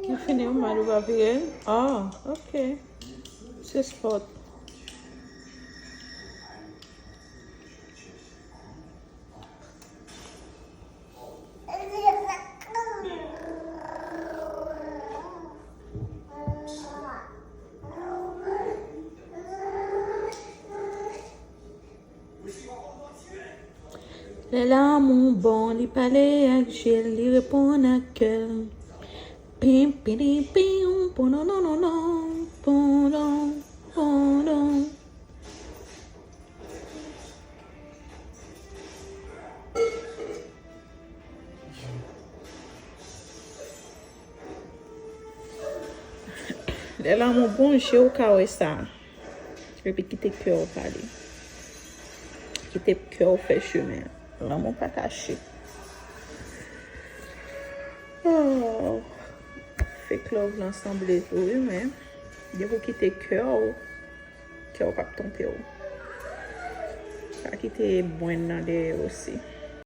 You fini ou mal ou pas bien? Ah, ok. C'est sport. Les larmes bon, li parler avec Gilles, li répond à cœur. Pim, pim, pim, pim, non, non, non, non, pom, non, pom, non. Les larmes bon, j'ai au cas où ça. Et puis quitter cœur au parler. Quitter cœur au fait chemin. L'amour pas caché. Oh. Fake love l'ensemble est oui, mais il faut quitter cœur pas tomber. Pas quitter bon dans des aussi.